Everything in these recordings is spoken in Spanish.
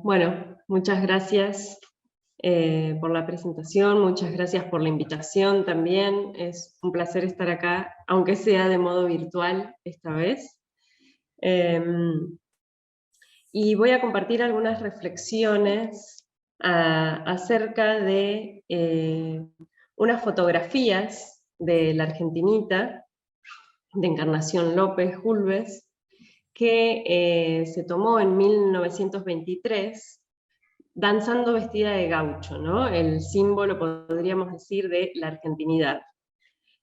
Bueno, muchas gracias por la presentación, muchas gracias por la invitación también. Es un placer estar acá, aunque sea de modo virtual esta vez. Y voy a compartir algunas reflexiones acerca de unas fotografías de la argentinita, de Encarnación López Julves, que se tomó en 1923, danzando vestida de gaucho, ¿no? El símbolo, podríamos decir, de la argentinidad.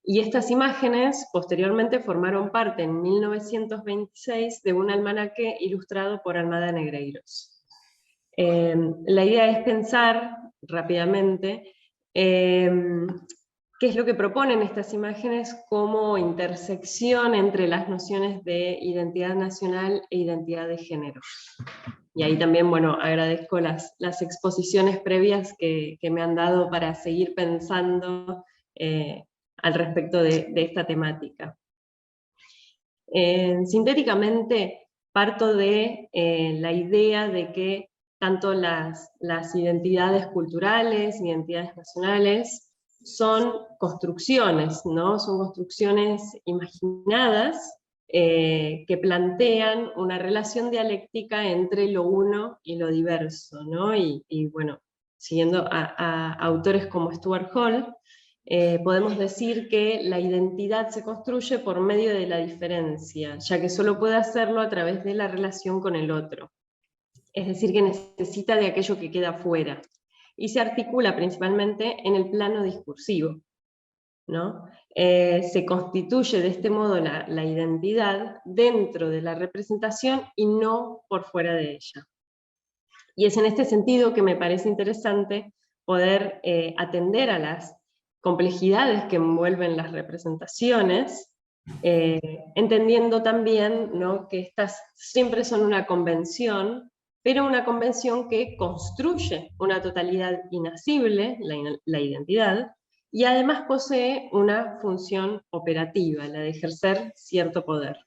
Y estas imágenes posteriormente formaron parte en 1926 de un almanaque ilustrado por Almada Negreiros. La idea es pensar rápidamente qué es lo que proponen estas imágenes como intersección entre las nociones de identidad nacional e identidad de género. Y ahí también, bueno, agradezco las exposiciones previas que me han dado para seguir pensando al respecto de esta temática. Sintéticamente, parto de la idea de que tanto las identidades culturales, identidades nacionales, son construcciones, ¿no? Son construcciones imaginadas que plantean una relación dialéctica entre lo uno y lo diverso, ¿no? Y bueno, siguiendo a autores como Stuart Hall, podemos decir que la identidad se construye por medio de la diferencia, ya que solo puede hacerlo a través de la relación con el otro. Es decir, que necesita de aquello que queda fuera. Y se articula principalmente en el plano discursivo, ¿no? Se constituye de este modo la identidad dentro de la representación y no por fuera de ella. Y es en este sentido que me parece interesante poder atender a las complejidades que envuelven las representaciones, entendiendo también, ¿no?, que estas siempre son una convención, pero una convención que construye una totalidad inasible, la identidad, y además posee una función operativa, la de ejercer cierto poder.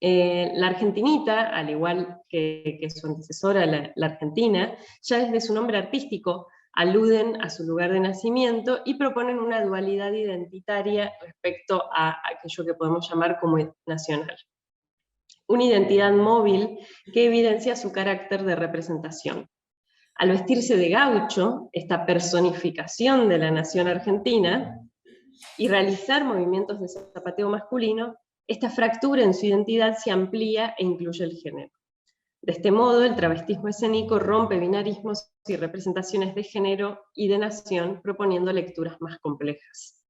La argentinita, al igual que su antecesora, la argentina, ya desde su nombre artístico aluden a su lugar de nacimiento y proponen una dualidad identitaria respecto a aquello que podemos llamar como nacional. Una identidad móvil que evidencia su carácter de representación. Al vestirse de gaucho, esta personificación de la nación argentina, y realizar movimientos de zapateo masculino, esta fractura en su identidad se amplía e incluye el género. De este modo, el travestismo escénico rompe binarismos y representaciones de género y de nación, proponiendo lecturas más complejas.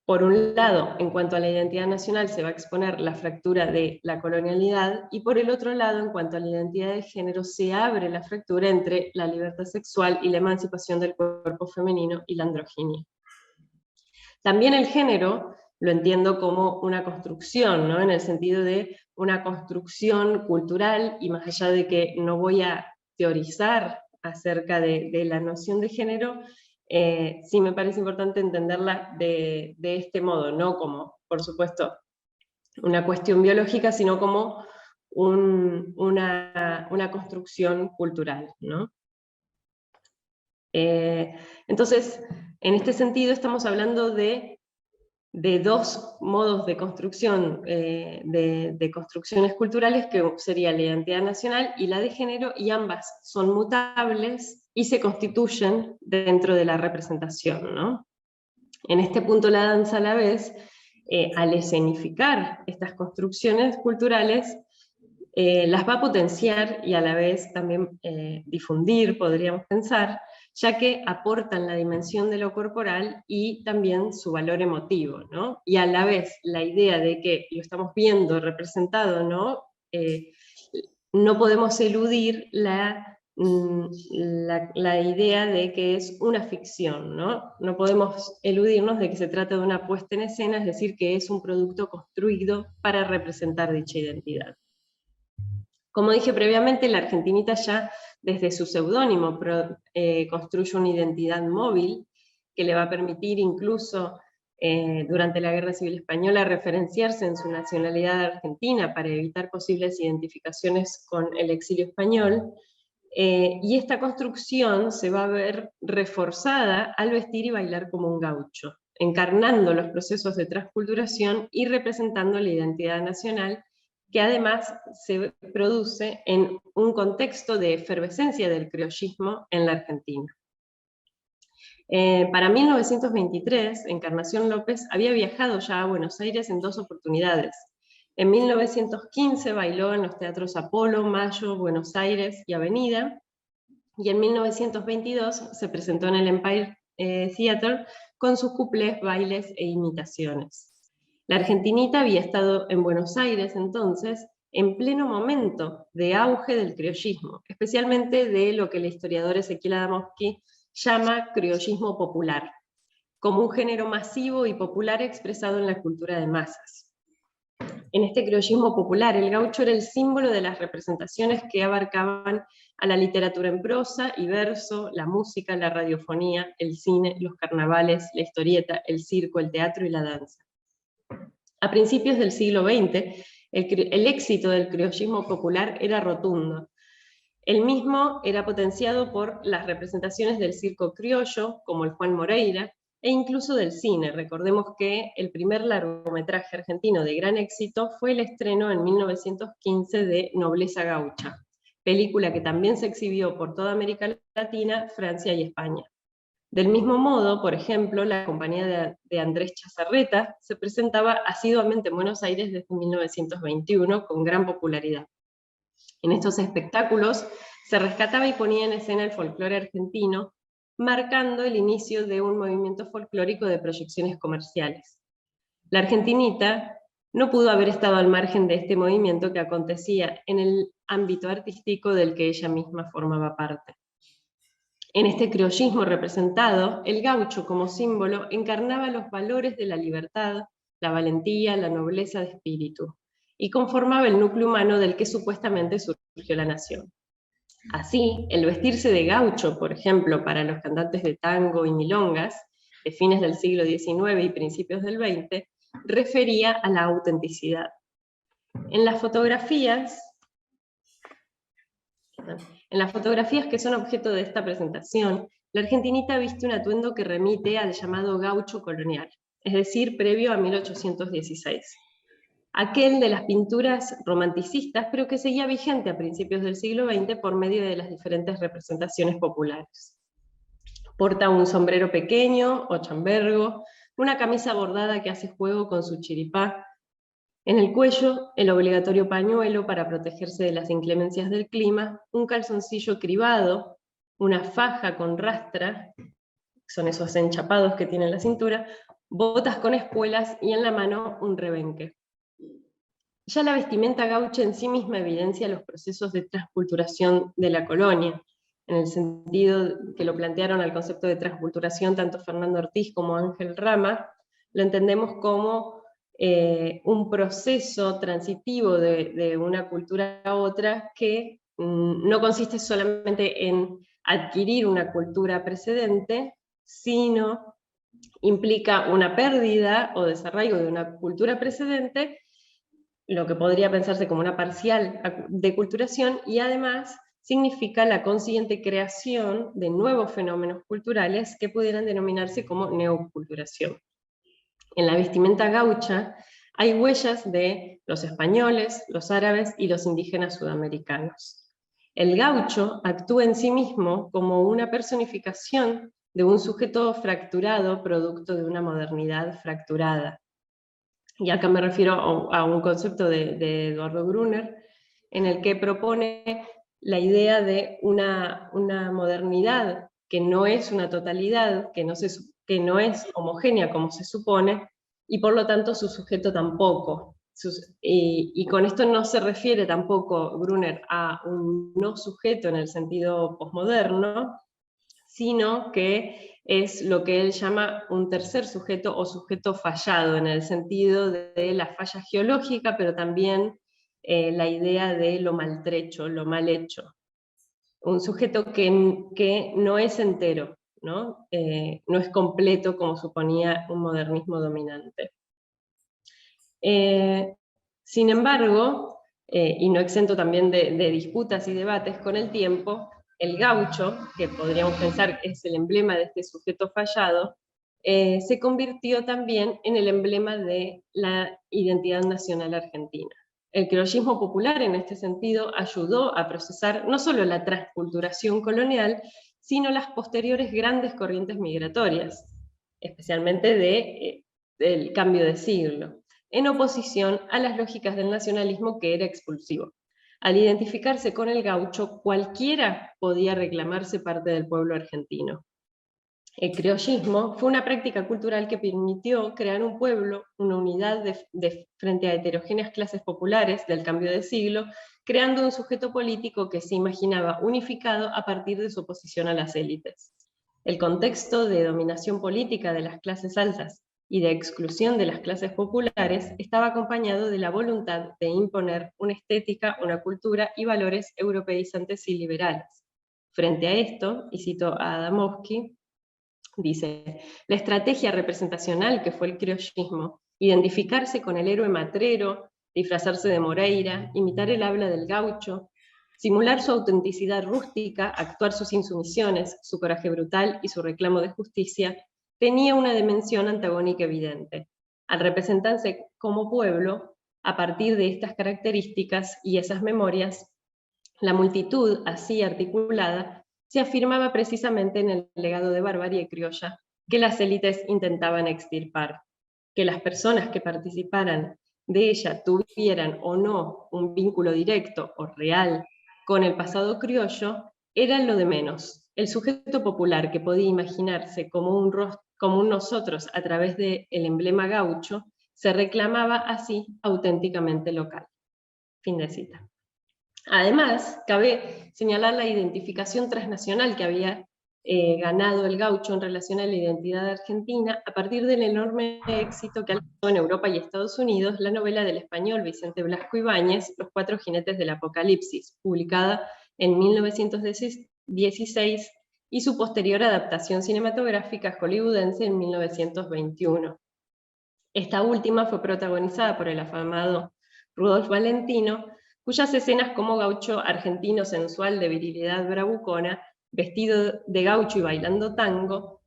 Por un lado, en cuanto a la identidad nacional, se va a exponer la fractura de la colonialidad, y por el otro lado, en cuanto a la identidad de género, se abre la fractura entre la libertad sexual y la emancipación del cuerpo femenino y la androginia. También el género lo entiendo como una construcción, ¿no?, en el sentido de una construcción cultural, y más allá de que no voy a teorizar acerca de la noción de género, sí me parece importante entenderla de este modo, no como, por supuesto, una cuestión biológica, sino como una construcción cultural, ¿no? Entonces, en este sentido estamos hablando de dos modos de construcción, de construcciones culturales, que sería la identidad nacional y la de género, y ambas son mutables y se constituyen dentro de la representación, ¿no? En este punto la danza, a la vez, al escenificar estas construcciones culturales, las va a potenciar y a la vez también difundir, podríamos pensar, ya que aportan la dimensión de lo corporal y también su valor emotivo, ¿no? Y a la vez la idea de que lo estamos viendo representado, ¿no? No podemos eludir la idea de que es una ficción, ¿no? No podemos eludirnos de que se trata de una puesta en escena, es decir, que es un producto construido para representar dicha identidad. Como dije previamente, la argentinita ya desde su seudónimo construye una identidad móvil que le va a permitir incluso durante la Guerra Civil Española referenciarse en su nacionalidad argentina para evitar posibles identificaciones con el exilio español, y esta construcción se va a ver reforzada al vestir y bailar como un gaucho, encarnando los procesos de transculturación y representando la identidad nacional, que además se produce en un contexto de efervescencia del criollismo en la Argentina. Para 1923, Encarnación López había viajado ya a Buenos Aires en 2 oportunidades. En 1915 bailó en los teatros Apolo, Mayo, Buenos Aires y Avenida, y en 1922 se presentó en el Empire Theater con sus cuplés, bailes e imitaciones. La argentinita había estado en Buenos Aires entonces en pleno momento de auge del criollismo, especialmente de lo que el historiador Ezequiel Adamowski llama criollismo popular, como un género masivo y popular expresado en la cultura de masas. En este criollismo popular, el gaucho era el símbolo de las representaciones que abarcaban a la literatura en prosa y verso, la música, la radiofonía, el cine, los carnavales, la historieta, el circo, el teatro y la danza. A principios del siglo XX, el éxito del criollismo popular era rotundo. El mismo era potenciado por las representaciones del circo criollo, como el Juan Moreira, e incluso del cine. Recordemos que el primer largometraje argentino de gran éxito fue el estreno en 1915 de Nobleza Gaucha, película que también se exhibió por toda América Latina, Francia y España. Del mismo modo, por ejemplo, la compañía de Andrés Chazarreta se presentaba asiduamente en Buenos Aires desde 1921 con gran popularidad. En estos espectáculos se rescataba y ponía en escena el folclore argentino, marcando el inicio de un movimiento folclórico de proyecciones comerciales. La argentinita no pudo haber estado al margen de este movimiento que acontecía en el ámbito artístico del que ella misma formaba parte. En este criollismo representado, el gaucho como símbolo encarnaba los valores de la libertad, la valentía, la nobleza de espíritu, y conformaba el núcleo humano del que supuestamente surgió la nación. Así, el vestirse de gaucho, por ejemplo, para los cantantes de tango y milongas, de fines del siglo XIX y principios del XX, refería a la autenticidad. En las fotografías que son objeto de esta presentación, la argentinita viste un atuendo que remite al llamado gaucho colonial, es decir, previo a 1816. Aquel de las pinturas romanticistas, pero que seguía vigente a principios del siglo XX por medio de las diferentes representaciones populares. Porta un sombrero pequeño o chambergo, una camisa bordada que hace juego con su chiripá, en el cuello el obligatorio pañuelo para protegerse de las inclemencias del clima, un calzoncillo cribado, una faja con rastra, son esos enchapados que tiene en la cintura, botas con espuelas y en la mano un rebenque. Ya la vestimenta gaucha en sí misma evidencia los procesos de transculturación de la colonia, en el sentido que lo plantearon al concepto de transculturación tanto Fernando Ortiz como Ángel Rama, lo entendemos como un proceso transitivo de una cultura a otra que no consiste solamente en adquirir una cultura precedente, sino implica una pérdida o desarraigo de una cultura precedente, lo que podría pensarse como una parcial deculturación, y además significa la consiguiente creación de nuevos fenómenos culturales que pudieran denominarse como neoculturación. En la vestimenta gaucha hay huellas de los españoles, los árabes y los indígenas sudamericanos. El gaucho actúa en sí mismo como una personificación de un sujeto fracturado producto de una modernidad fracturada. Y acá me refiero a un concepto de Eduardo Brunner, en el que propone la idea de una modernidad que no es una totalidad, que no es homogénea como se supone, y por lo tanto su sujeto tampoco. Y con esto no se refiere tampoco Brunner a un no sujeto en el sentido posmoderno, sino que es lo que él llama un tercer sujeto o sujeto fallado, en el sentido de la falla geológica, pero también la idea de lo maltrecho, lo mal hecho. Un sujeto que no es entero, ¿no? No es completo como suponía un modernismo dominante. Sin embargo, y no exento también de disputas y debates con el tiempo, el gaucho, que podríamos pensar que es el emblema de este sujeto fallado, se convirtió también en el emblema de la identidad nacional argentina. El criollismo popular, en este sentido, ayudó a procesar no solo la transculturación colonial, sino las posteriores grandes corrientes migratorias, especialmente del cambio de siglo, en oposición a las lógicas del nacionalismo que era expulsivo. Al identificarse con el gaucho, cualquiera podía reclamarse parte del pueblo argentino. El criollismo fue una práctica cultural que permitió crear un pueblo, una unidad frente a heterogéneas clases populares del cambio de siglo, creando un sujeto político que se imaginaba unificado a partir de su oposición a las élites. El contexto de dominación política de las clases altas y de exclusión de las clases populares estaba acompañado de la voluntad de imponer una estética, una cultura y valores europeizantes y liberales. Frente a esto, y cito a Adamowski, dice, la estrategia representacional que fue el criollismo, identificarse con el héroe matrero, disfrazarse de Moreira, imitar el habla del gaucho, simular su autenticidad rústica, actuar sus insumisiones, su coraje brutal y su reclamo de justicia, tenía una dimensión antagónica evidente. Al representarse como pueblo, a partir de estas características y esas memorias, la multitud, así articulada, se afirmaba precisamente en el legado de barbarie criolla que las élites intentaban extirpar. Que las personas que participaran de ella tuvieran o no un vínculo directo o real con el pasado criollo era lo de menos. El sujeto popular que podía imaginarse como un nosotros a través del emblema gaucho se reclamaba así auténticamente local. Fin de cita. Además, cabe señalar la identificación transnacional que había ganado el gaucho en relación a la identidad argentina a partir del enorme éxito que alcanzó en Europa y Estados Unidos la novela del español Vicente Blasco Ibáñez, Los Cuatro Jinetes del Apocalipsis, publicada en 1916, y su posterior adaptación cinematográfica hollywoodense en 1921. Esta última fue protagonizada por el afamado Rudolph Valentino, cuyas escenas como gaucho argentino sensual de virilidad bravucona, vestido de gaucho y bailando tango,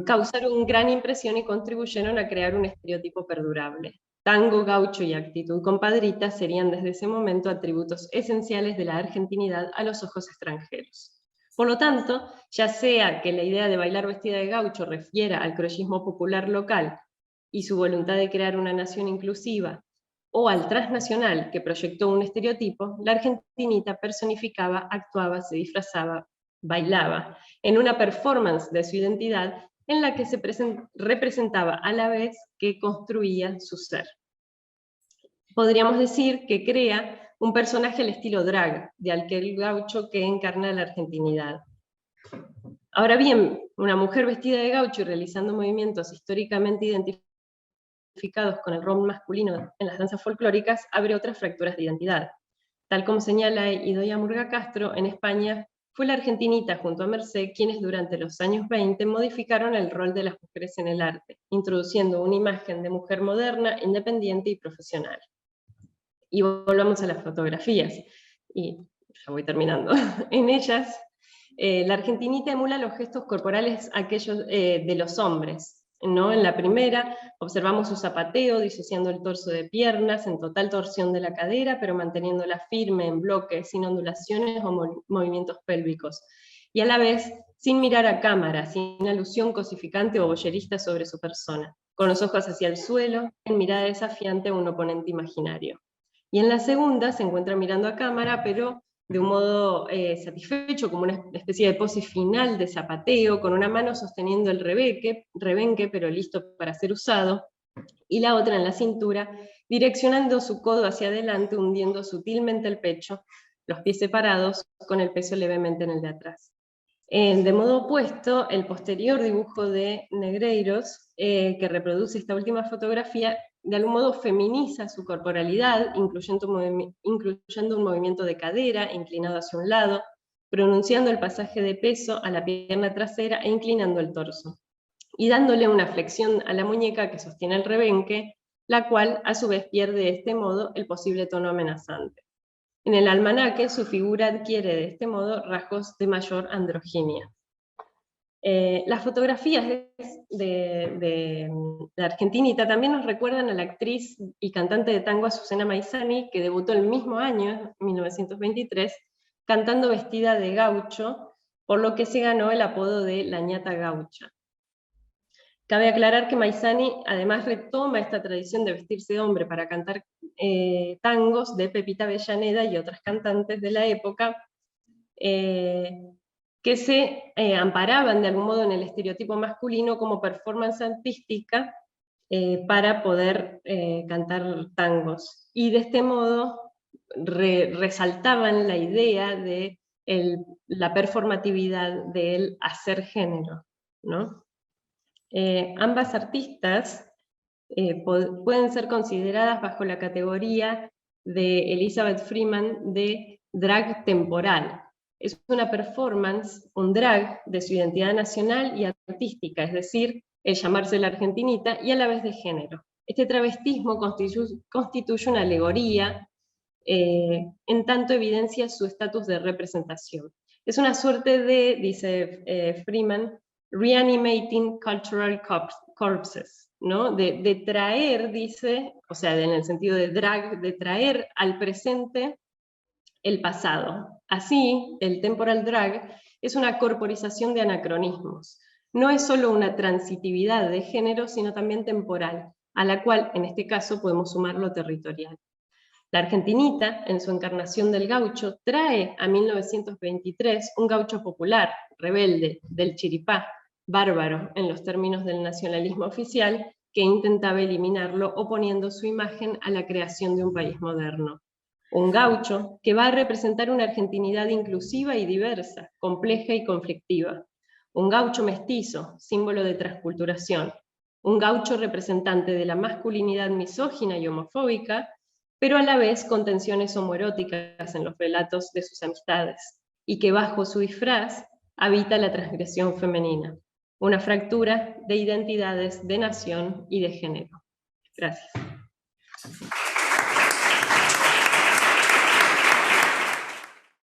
causaron gran impresión y contribuyeron a crear un estereotipo perdurable. Tango, gaucho y actitud compadrita serían desde ese momento atributos esenciales de la argentinidad a los ojos extranjeros. Por lo tanto, ya sea que la idea de bailar vestida de gaucho refiera al criollismo popular local y su voluntad de crear una nación inclusiva, o al transnacional que proyectó un estereotipo, la argentinita personificaba, actuaba, se disfrazaba, bailaba, en una performance de su identidad en la que se representaba a la vez que construía su ser. Podríamos decir que crea un personaje al estilo drag, de aquel gaucho que encarna la argentinidad. Ahora bien, una mujer vestida de gaucho y realizando movimientos históricamente identificados con el rol masculino en las danzas folclóricas abre otras fracturas de identidad. Tal como señala Idoia Murga Castro, en España fue la argentinita junto a Mercé quienes durante los años 20 modificaron el rol de las mujeres en el arte, introduciendo una imagen de mujer moderna, independiente y profesional. Y volvamos a las fotografías, y ya voy terminando. En ellas, la argentinita emula los gestos corporales aquellos de los hombres, ¿no? En la primera observamos su zapateo, disociando el torso de piernas, en total torsión de la cadera, pero manteniéndola firme, en bloque, sin ondulaciones o movimientos pélvicos. Y a la vez, sin mirar a cámara, sin alusión cosificante o boyerista sobre su persona, con los ojos hacia el suelo, en mirada desafiante a un oponente imaginario. Y en la segunda se encuentra mirando a cámara, pero de un modo satisfecho, como una especie de pose final de zapateo, con una mano sosteniendo el rebenque, pero listo para ser usado, y la otra en la cintura, direccionando su codo hacia adelante, hundiendo sutilmente el pecho, los pies separados, con el peso levemente en el de atrás. De modo opuesto, el posterior dibujo de Negreiros, que reproduce esta última fotografía, de algún modo feminiza su corporalidad, incluyendo un movimiento de cadera inclinado hacia un lado, pronunciando el pasaje de peso a la pierna trasera e inclinando el torso, y dándole una flexión a la muñeca que sostiene el rebenque, la cual a su vez pierde de este modo el posible tono amenazante. En el almanaque su figura adquiere de este modo rasgos de mayor androginia. Las fotografías de Argentinita también nos recuerdan a la actriz y cantante de tango Azucena Maizani, que debutó el mismo año, 1923, cantando vestida de gaucho, por lo que se ganó el apodo de la ñata gaucha. Cabe aclarar que Maizani además retoma esta tradición de vestirse de hombre para cantar tangos de Pepita Avellaneda y otras cantantes de la época, que se amparaban de algún modo en el estereotipo masculino como performance artística para poder cantar tangos. Y de este modo resaltaban la idea de la performatividad del hacer género, ¿no? Ambas artistas pueden ser consideradas bajo la categoría de Elizabeth Freeman de drag temporal. Es una performance, un drag de su identidad nacional y artística, es decir, el llamarse la Argentinita y a la vez de género. Este travestismo constituye una alegoría, en tanto evidencia su estatus de representación. Es una suerte de, dice Freeman, reanimating cultural corpses, ¿no? De traer, dice, o sea, en el sentido de drag, de traer al presente el pasado. Así, el temporal drag es una corporización de anacronismos. No es solo una transitividad de género, sino también temporal, a la cual, en este caso, podemos sumar lo territorial. La Argentinita, en su encarnación del gaucho, trae a 1923 un gaucho popular, rebelde, del chiripá, bárbaro en los términos del nacionalismo oficial, que intentaba eliminarlo oponiendo su imagen a la creación de un país moderno. Un gaucho que va a representar una argentinidad inclusiva y diversa, compleja y conflictiva. Un gaucho mestizo, símbolo de transculturación. Un gaucho representante de la masculinidad misógina y homofóbica, pero a la vez con tensiones homoeróticas en los relatos de sus amistades, y que bajo su disfraz habita la transgresión femenina, una fractura de identidades de nación y de género. Gracias.